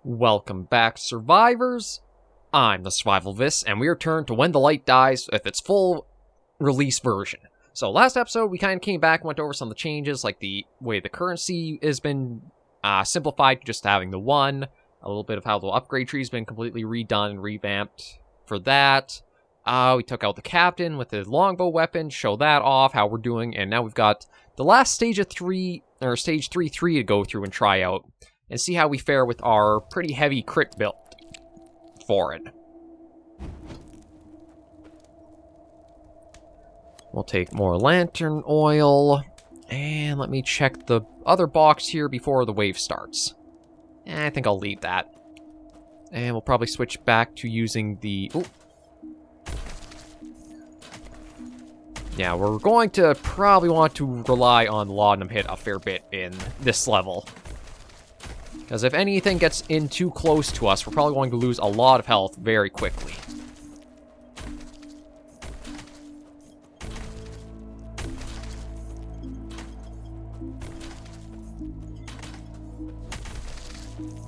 Welcome back, survivors. I'm the Survivalist, and we return to When the Light Dies with its full release version. So last episode, we kind of came back and went over some of the changes, like the way the currency has been simplified to just having the one, a little bit of how the upgrade tree has been completely redone and revamped for that. We took out the captain with the longbow weapon, show that off, how we're doing, and now we've got the last stage of stage 3 to go through and try out, and see how we fare with our pretty heavy crit build for it. We'll take more lantern oil, and let me check the other box here before the wave starts. I think I'll leave that. And we'll probably switch back to using the... Ooh. Yeah, we're going to probably want to rely on Laudanum hit a fair bit in this level. Because if anything gets in too close to us, we're probably going to lose a lot of health very quickly.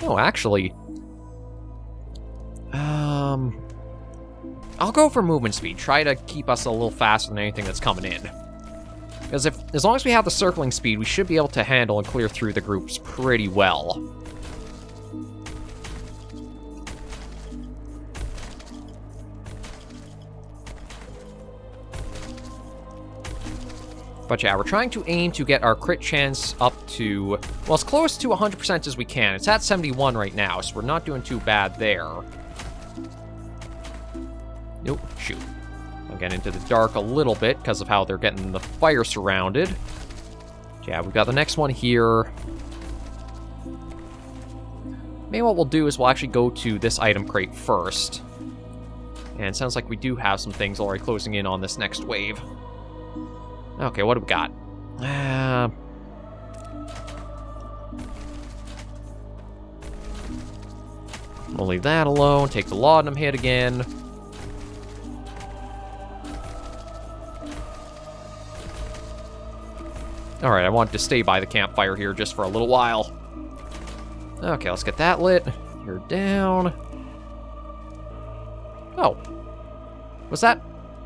Oh, actually... I'll go for movement speed. Try to keep us a little faster than anything that's coming in. Because as long as we have the circling speed, we should be able to handle and clear through the groups pretty well. But yeah, we're trying to aim to get our crit chance up to, well, as close to 100% as we can. It's at 71 right now, so we're not doing too bad there. Nope, shoot. I'm getting into the dark a little bit because of how they're getting the fire surrounded. Yeah, we've got the next one here. Maybe what we'll do is we'll actually go to this item crate first. And it sounds like we do have some things already closing in on this next wave. Okay, what do we got? We'll leave that alone, take the laudanum hit again. Alright, I want to stay by the campfire here just for a little while. Okay, let's get that lit. You're down. Oh. Was that...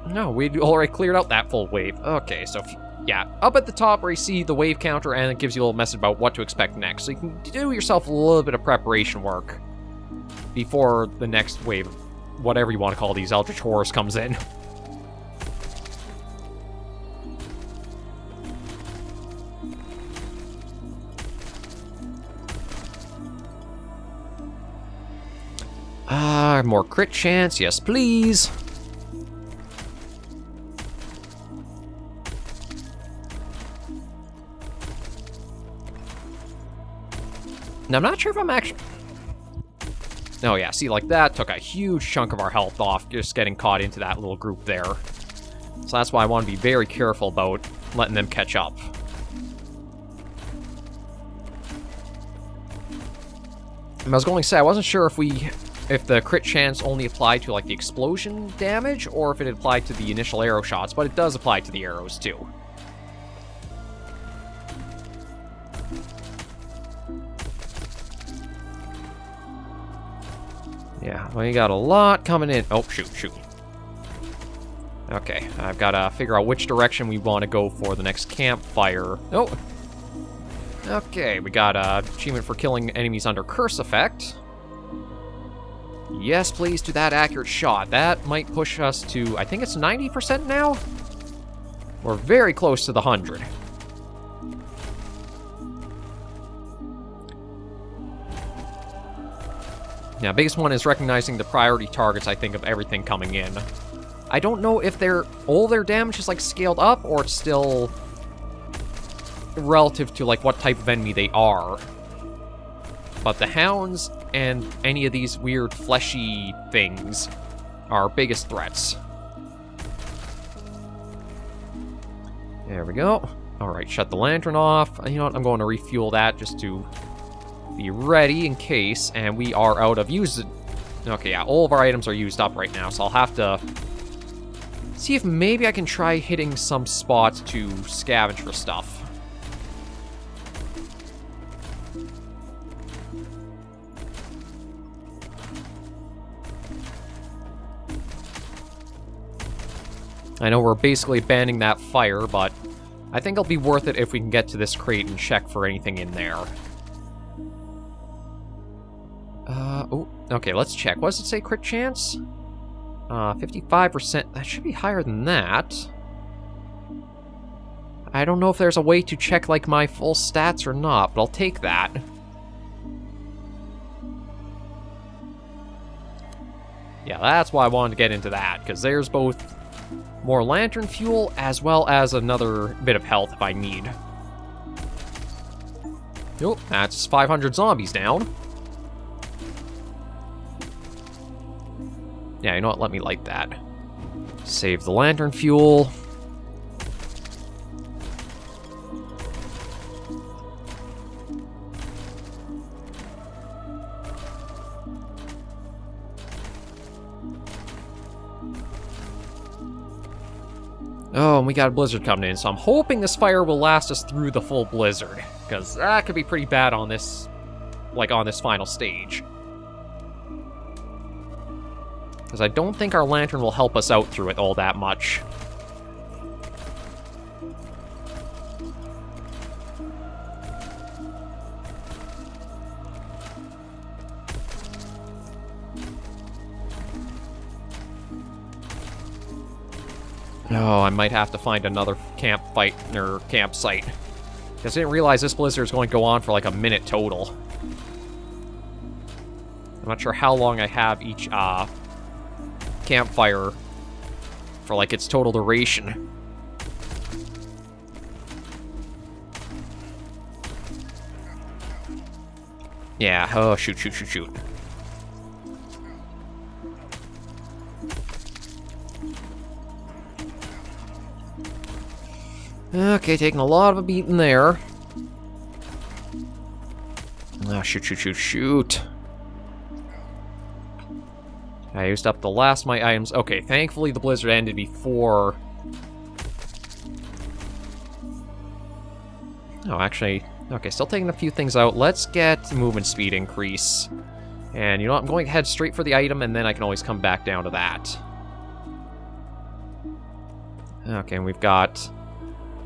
No, we'd already cleared out that full wave. Okay, so, yeah. Up at the top where you see the wave counter, and it gives you a little message about what to expect next. So you can do yourself a little bit of preparation work before the next wave, whatever you want to call these Eldritch Horrors, comes in. More crit chance, yes please. Now, I'm not sure if I'm actually... Oh yeah, see, like that took a huge chunk of our health off just getting caught into that little group there. So that's why I want to be very careful about letting them catch up. And I was going to say, I wasn't sure if the crit chance only applied to, like, the explosion damage, or if it applied to the initial arrow shots, but it does apply to the arrows, too. Yeah, well, you got a lot coming in. Oh, shoot. Okay, I've got to figure out which direction we want to go for the next campfire. Oh! Okay, we got an achievement for killing enemies under curse effect. Yes, please, do that accurate shot. That might push us to, I think it's 90% now? We're very close to the 100. Now, biggest one is recognizing the priority targets, I think, of everything coming in. I don't know if all their damage is, like, scaled up, or it's still relative to, like, what type of enemy they are. But the hounds and any of these weird fleshy things are our biggest threats. There we go. Alright, shut the lantern off. You know what, I'm going to refuel that just to be ready in case, and we are out of use. Okay, yeah, all of our items are used up right now, so I'll have to see if maybe I can try hitting some spots to scavenge for stuff. I know we're basically abandoning that fire, but I think it'll be worth it if we can get to this crate and check for anything in there. Oh, okay, let's check. What does it say, crit chance? 55%. That should be higher than that. I don't know if there's a way to check, like, my full stats or not, but I'll take that. Yeah, that's why I wanted to get into that, because there's both more lantern fuel as well as another bit of health if I need. Nope, that's 500 zombies down. Yeah, you know what? Let me light that. Save the lantern fuel. Oh, and we got a blizzard coming in, so I'm hoping this fire will last us through the full blizzard, because that could be pretty bad on this, like, on this final stage. Because I don't think our lantern will help us out through it all that much. Oh, I might have to find another campsite. Because I didn't realize this blizzard is going to go on for like a minute total. I'm not sure how long I have each campfire for like its total duration. Yeah, oh, shoot. Okay, taking a lot of a beating there. Ah, shoot. I used up the last of my items. Okay, thankfully the blizzard ended before... Oh, actually... Okay, still taking a few things out. Let's get movement speed increase. And you know what? I'm going to head straight for the item, and then I can always come back down to that. Okay, and we've got...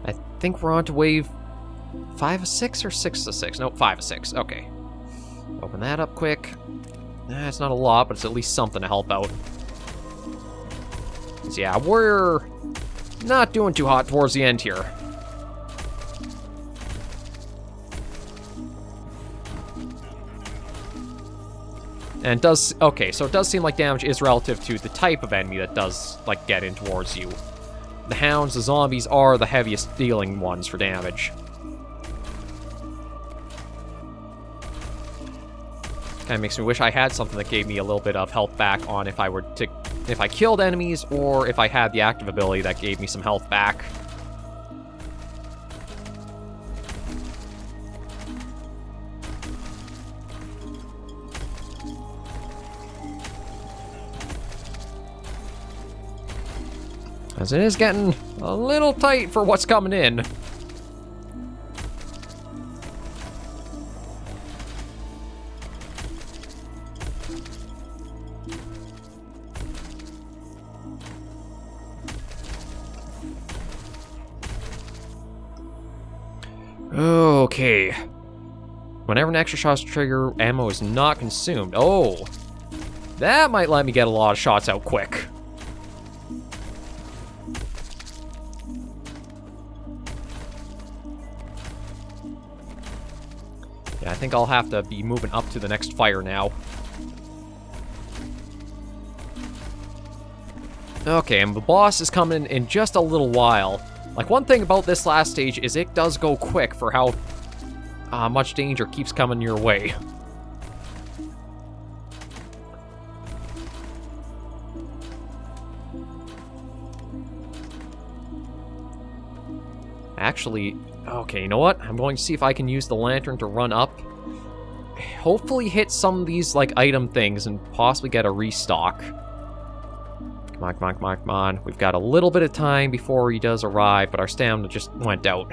I think we're on to wave 5 of 6 or 6 of 6? Nope, 5 of 6. Okay. Open that up quick. It's not a lot, but it's at least something to help out. So yeah, we're not doing too hot towards the end here. And it does... Okay, so it does seem like damage is relative to the type of enemy that does, like, get in towards you. The hounds, the zombies, are the heaviest dealing ones for damage. Kinda makes me wish I had something that gave me a little bit of health back on if I killed enemies, or if I had the active ability that gave me some health back. As it is getting a little tight for what's coming in. Okay. Whenever an extra shot's trigger, ammo is not consumed. Oh! That might let me get a lot of shots out quick. Yeah, I think I'll have to be moving up to the next fire now. Okay, and the boss is coming in just a little while. Like, one thing about this last stage is it does go quick for how much danger keeps coming your way. Actually, okay, you know what? I'm going to see if I can use the lantern to run up. Hopefully hit some of these, like, item things and possibly get a restock. Come on. We've got a little bit of time before he does arrive, but our stamina just went out.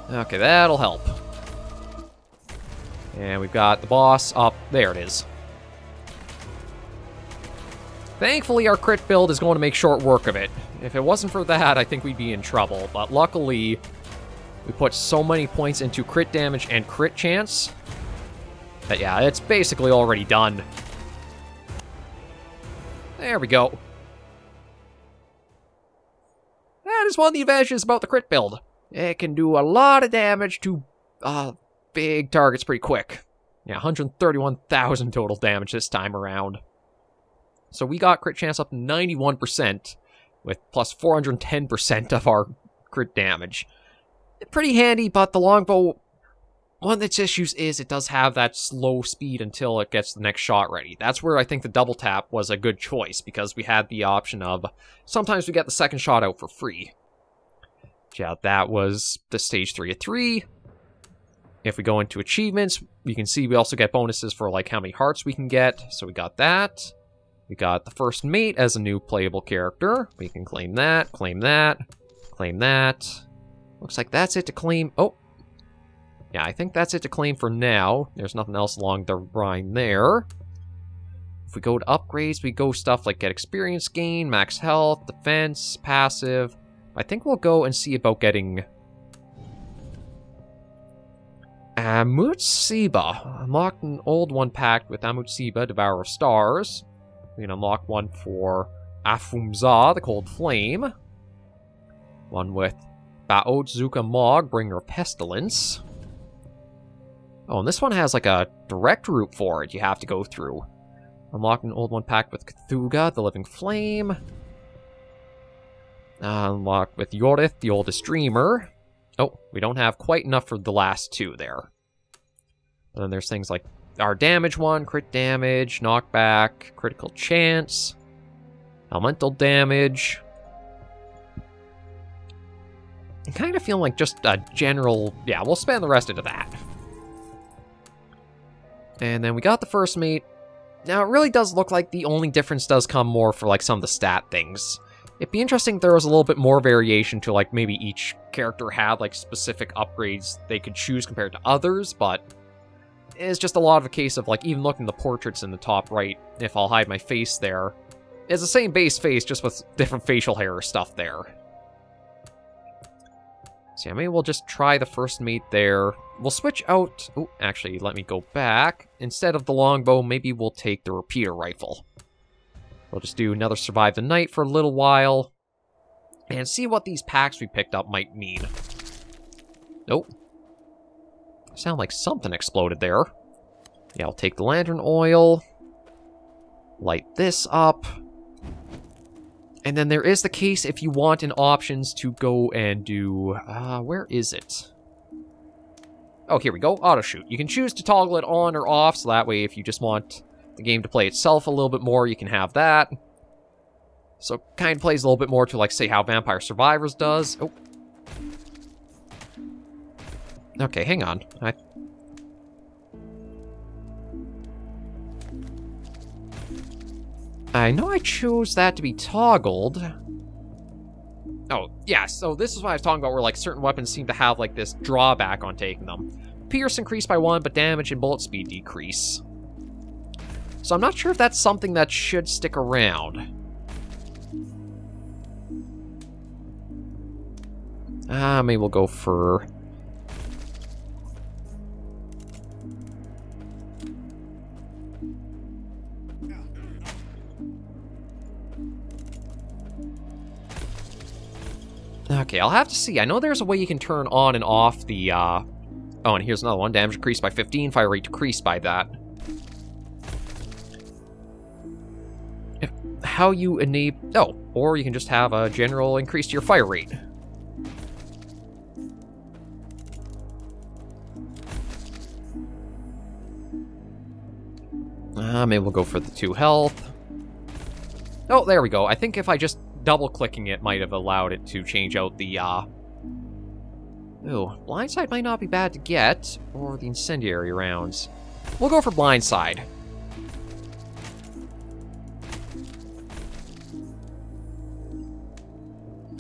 Okay, that'll help. And we've got the boss up. There it is. Thankfully, our crit build is going to make short work of it. If it wasn't for that, I think we'd be in trouble. But luckily, we put so many points into crit damage and crit chance that, yeah, it's basically already done. There we go. That is one of the advantages about the crit build. It can do a lot of damage to big targets pretty quick. Yeah, 131,000 total damage this time around. So we got crit chance up to 91%, with plus 410% of our crit damage. Pretty handy, but the longbow, one of its issues is it does have that slow speed until it gets the next shot ready. That's where I think the double tap was a good choice, because we had the option of, sometimes we get the second shot out for free. Yeah, that was the stage 3 of 3. If we go into achievements, you can see we also get bonuses for like how many hearts we can get, so we got that. We got the first mate as a new playable character. We can claim that, claim that, claim that. Looks like that's it to claim. Oh. Yeah, I think that's it to claim for now. There's nothing else along the line there. If we go to upgrades, we go stuff like get experience gain, max health, defense, passive. I think we'll go and see about getting Amutsiba. Unlocked an old one packed with Amutsiba, Devourer of Stars. We can unlock one for Afumza, the Cold Flame. One with Baotzuka Mog, Bringer of Pestilence. Oh, and this one has like a direct route for it you have to go through. Unlocked an old one packed with Cthulhu, the Living Flame. Unlocked with Yorith, the Oldest Dreamer. Oh, we don't have quite enough for the last two there. And then there's things like our damage one, crit damage, knockback, critical chance, elemental damage. I'm kind of feeling like just a general... Yeah, we'll spend the rest into that. And then we got the first mate. Now, it really does look like the only difference does come more for, like, some of the stat things. It'd be interesting if there was a little bit more variation to, like, maybe each character had, like, specific upgrades they could choose compared to others, but it's just a lot of a case of, like, even looking at the portraits in the top right, if I'll hide my face there, it's the same base face, just with different facial hair or stuff there. So yeah, maybe we'll just try the first mate there. We'll switch out... Oh, actually, let me go back. Instead of the longbow, maybe we'll take the repeater rifle. We'll just do another survive the night for a little while, and see what these packs we picked up might mean. Nope. Sound like something exploded there. Yeah, I'll take the lantern oil. Light this up. And then there is the case if you want in options to go and do... where is it? Oh, here we go. Auto shoot. You can choose to toggle it on or off, so that way if you just want the game to play itself a little bit more, you can have that. So it kind of plays a little bit more to, like, say how Vampire Survivors does. Oh. Okay, hang on. I know I chose that to be toggled. Oh, yeah, so this is what I was talking about, where, like, certain weapons seem to have, like, this drawback on taking them. Pierce increased by 1, but damage and bullet speed decrease. So I'm not sure if that's something that should stick around. Maybe we'll go for... Okay, I'll have to see. I know there's a way you can turn on and off the, Oh, and here's another one. Damage increased by 15, fire rate decreased by that. How you enable... Oh, or you can just have a general increase to your fire rate. Maybe we'll go for the 2 health. Oh, there we go. I think if I just double-clicking it might have allowed it to change out the, Ooh, blindside might not be bad to get, or the incendiary rounds. We'll go for blindside.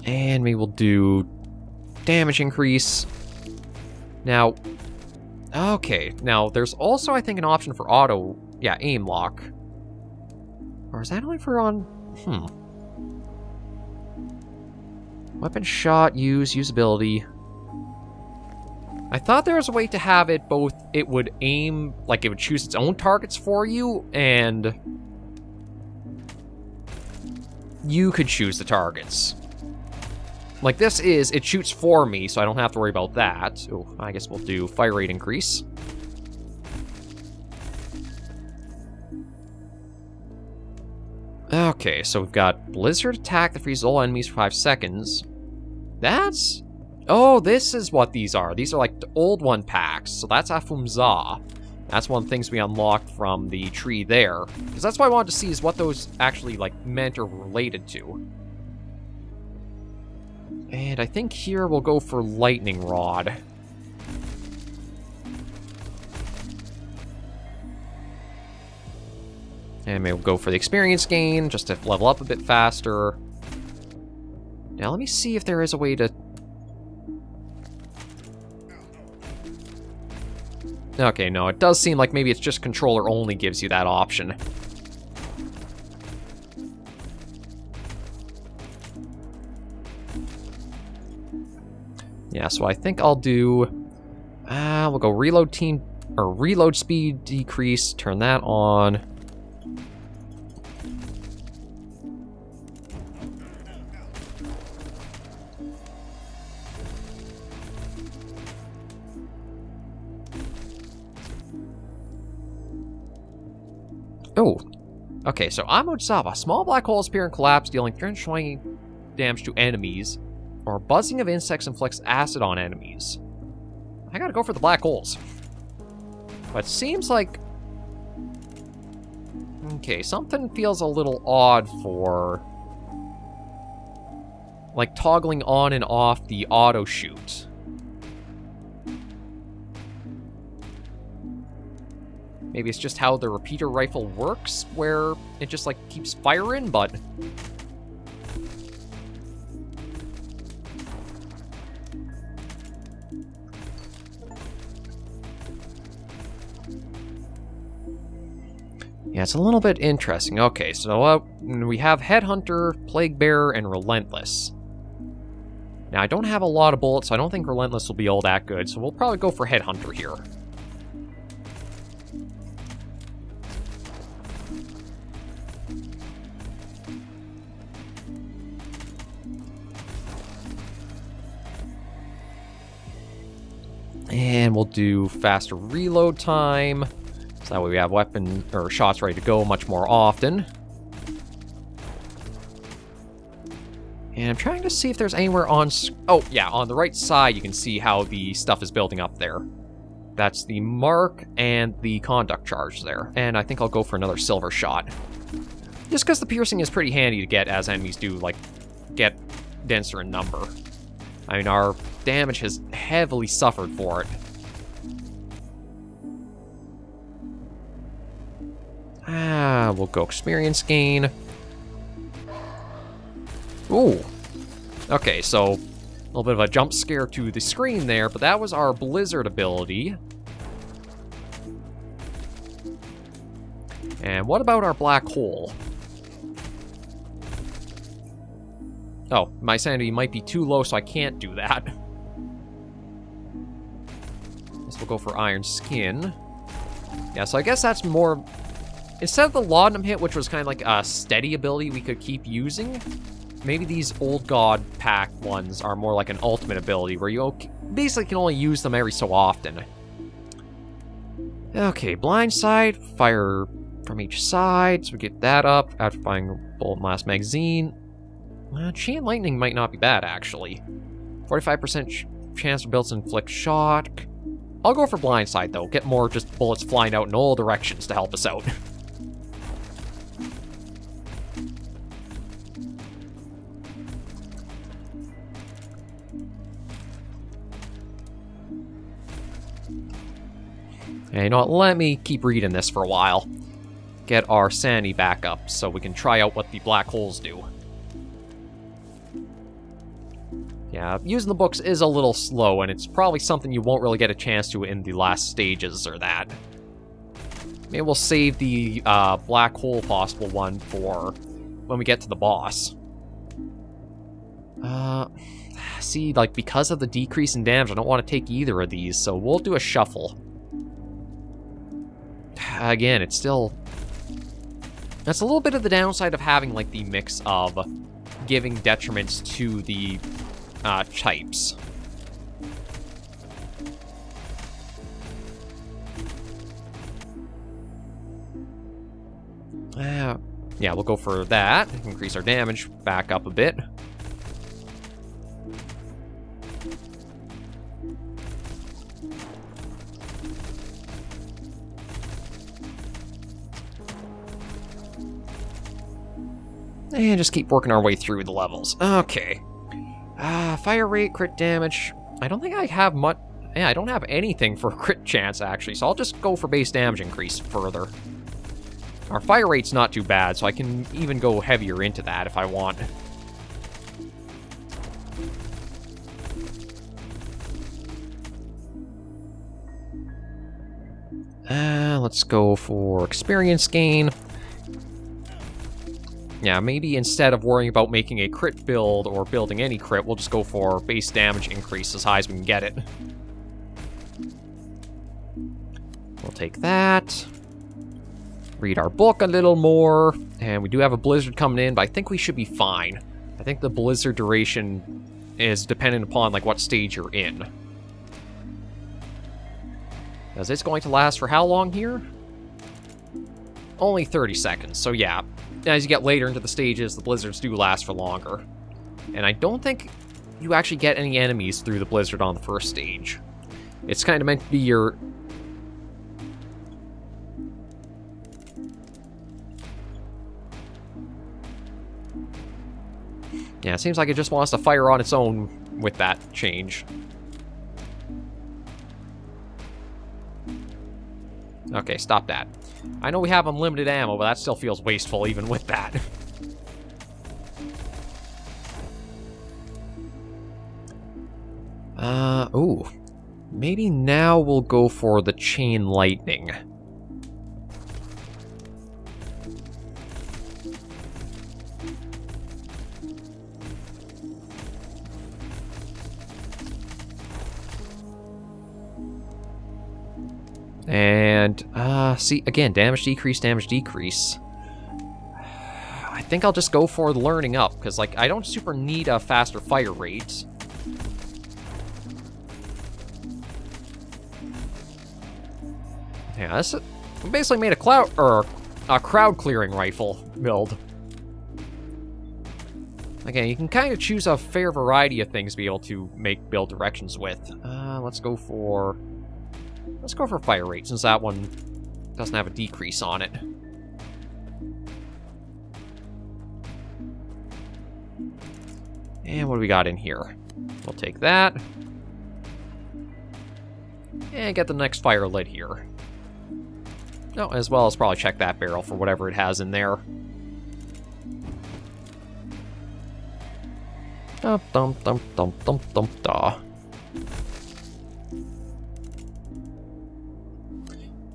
And maybe we'll do damage increase. Now, okay, now there's also, I think, an option for auto, yeah, aim lock. Or is that only for on... Weapon shot, usability. I thought there was a way to have it both, it would aim, like it would choose its own targets for you, and you could choose the targets. Like this is, it shoots for me, so I don't have to worry about that. Oh, I guess we'll do fire rate increase. Okay, so we've got Blizzard attack that freezes all enemies for 5 seconds. That's... Oh, this is what these are. These are like the old one packs, so that's Afumza. That's one of the things we unlocked from the tree there. Because that's what I wanted to see, is what those actually, like, meant or related to. And I think here we'll go for Lightning Rod. And maybe we'll go for the experience gain, just to level up a bit faster. Now let me see if there is a way to... Okay, no, it does seem like maybe it's just controller only gives you that option. Yeah, so I think I'll do... we'll go reload team... or reload speed decrease, turn that on. Oh, okay, so Amotsava. Small black holes appear and collapse, dealing 320 damage to enemies, or buzzing of insects inflicts acid on enemies. I gotta go for the black holes. But seems like... Okay, something feels a little odd for... like toggling on and off the auto shoot. Maybe it's just how the repeater rifle works, where it just, like, keeps firing, but... Yeah, it's a little bit interesting. Okay, so we have Headhunter, Plague Bearer, and Relentless. Now, I don't have a lot of bullets, so I don't think Relentless will be all that good, so we'll probably go for Headhunter here. And we'll do faster reload time, so that way we have weapon or shots ready to go much more often. And I'm trying to see if there's anywhere on... Oh, yeah, on the right side you can see how the stuff is building up there. That's the mark and the conduct charge there. And I think I'll go for another silver shot. Just because the piercing is pretty handy to get as enemies do, like, get denser in number. I mean, our damage has heavily suffered for it. We'll go experience gain. Ooh. Okay, so a little bit of a jump scare to the screen there, but that was our Blizzard ability. And what about our black hole? Oh, my sanity might be too low, so I can't do that. Guess we'll go for Iron Skin. Yeah, so I guess that's more... Instead of the Laudanum hit, which was kind of like a steady ability we could keep using, maybe these Old God pack ones are more like an ultimate ability, where you basically can only use them every so often. Okay, Blindside, fire from each side, so we get that up after firing a bullet in the last magazine. Chain Lightning might not be bad, actually. 45% chance to build to inflict shock. I'll go for Blindside, though. Get more just bullets flying out in all directions to help us out. And you know what, let me keep reading this for a while. Get our sanity back up so we can try out what the black holes do. Yeah, using the books is a little slow, and it's probably something you won't really get a chance to in the last stages or that. Maybe we'll save the black hole possible one for when we get to the boss. See, like, because of the decrease in damage, I don't want to take either of these, so we'll do a shuffle. Again, it's still... That's a little bit of the downside of having, like, the mix of giving detriments to the types. Yeah, we'll go for that. Increase our damage back up a bit. And just keep working our way through the levels. Okay. Fire rate, crit damage. I don't think I have much... Yeah, I don't have anything for crit chance, actually, so I'll just go for base damage increase further. Our fire rate's not too bad, so I can even go heavier into that if I want. Let's go for experience gain. Yeah, maybe instead of worrying about making a crit build or building any crit, we'll just go for base damage increase as high as we can get it. We'll take that. Read our book a little more. And we do have a blizzard coming in, but I think we should be fine. I think the blizzard duration is dependent upon, like, what stage you're in. Because it's going to last for how long here? Only 30 seconds, so yeah. As you get later into the stages, the blizzards do last for longer. And I don't think you actually get any enemies through the blizzard on the first stage. It's kind of meant to be your... Yeah, it seems like it just wants to fire on its own with that change. Okay, stop that. I know we have unlimited ammo, but that still feels wasteful even with that. Ooh. Maybe now we'll go for the chain lightning. And, see, again, damage decrease, damage decrease. I think I'll just go for the learning up, because, like, I don't super need a faster fire rate. Yeah, this basically made a crowd clearing rifle build. Again, you can kind of choose a fair variety of things to be able to make build directions with. Let's go for fire rate, since that one doesn't have a decrease on it. And what do we got in here? We'll take that. And get the next fire lit here. Oh, as well as probably check that barrel for whatever it has in there. Dum dum dum dum dum dum da.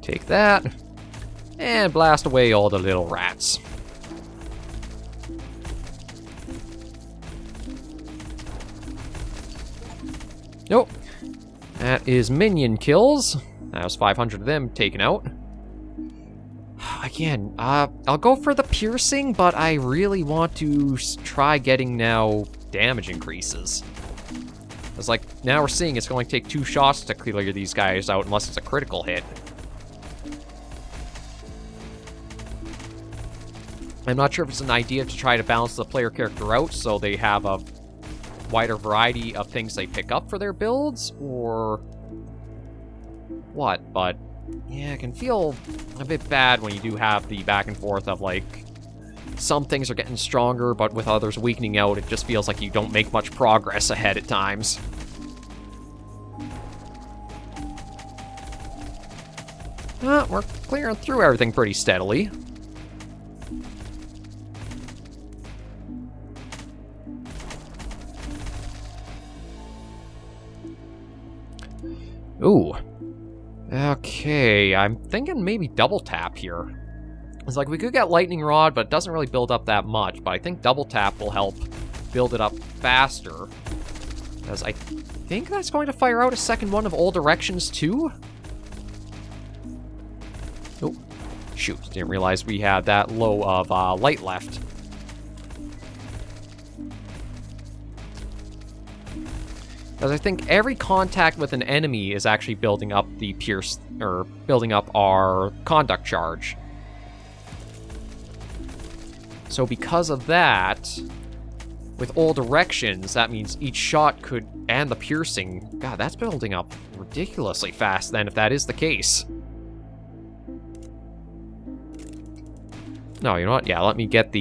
Take that, and blast away all the little rats. Nope. That is minion kills. That was 500 of them taken out. Again, I'll go for the piercing, but I really want to try getting now damage increases. It's like, now we're seeing it's going to take 2 shots to clear these guys out unless it's a critical hit. I'm not sure if it's an idea to try to balance the player character out so they have a wider variety of things they pick up for their builds, or what, but yeah, it can feel a bit bad when you do have the back and forth of, like, some things are getting stronger, but with others weakening out, it just feels like you don't make much progress ahead at times. We're clearing through everything pretty steadily. Ooh. Okay, I'm thinking maybe double tap here. It's like we could get lightning rod, but it doesn't really build up that much. But I think double tap will help build it up faster. Because I think that's going to fire out a second one of all directions too. Oh, shoot. Didn't realize we had that low of light left. Because I think every contact with an enemy is actually building up the pierce, or building up our conduct charge. So because of that, with all directions, that means each shot could, and the piercing, God, that's building up ridiculously fast then, if that is the case. No, you know what? Yeah, let me get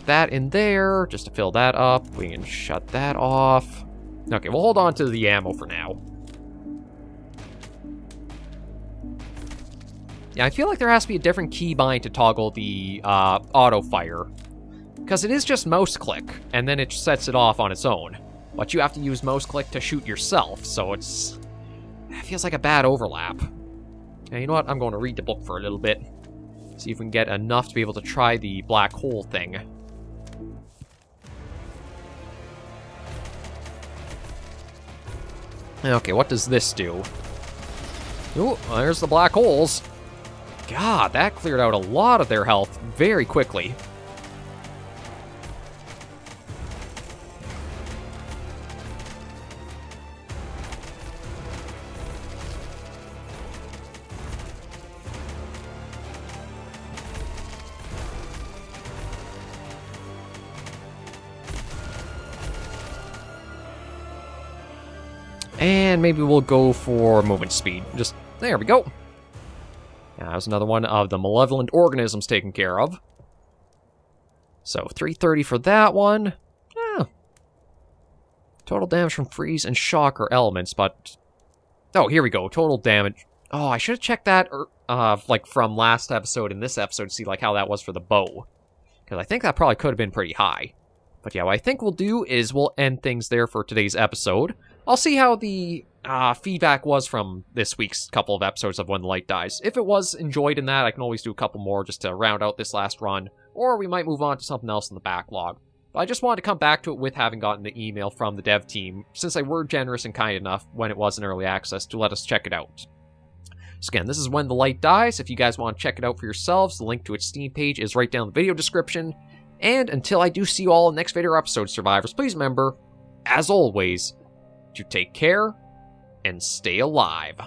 that in there, just to fill that up. We can shut that off. Okay, we'll hold on to the ammo for now. Yeah, I feel like there has to be a different keybind to toggle the auto-fire. Because it is just mouse click, and then it sets it off on its own. But you have to use mouse click to shoot yourself, so it feels like a bad overlap. And you know what? I'm going to read the book for a little bit. See if we can get enough to be able to try the black hole thing. Okay, what does this do? Oh, there's the black holes. God, that cleared out a lot of their health very quickly. And maybe we'll go for movement speed. Just, there we go. Yeah, that was another one of the malevolent organisms taken care of. So, 330 for that one. Yeah. Total damage from freeze and shock are elements, but... Oh, here we go. Total damage. Oh, I should have checked that, like, from last episode and this episode to see, like, how that was for the bow. Because I think that probably could have been pretty high. But yeah, what I think we'll do is we'll end things there for today's episode. I'll see how the feedback was from this week's couple of episodes of When the Light Dies. If it was enjoyed in that, I can always do a couple more just to round out this last run, or we might move on to something else in the backlog. But I just wanted to come back to it with having gotten the email from the dev team, since they were generous and kind enough when it was in early access to let us check it out. So again, this is When the Light Dies. If you guys want to check it out for yourselves, the link to its Steam page is right down in the video description. And until I do see you all in the next video episode, survivors, please remember, as always, to take care and stay alive.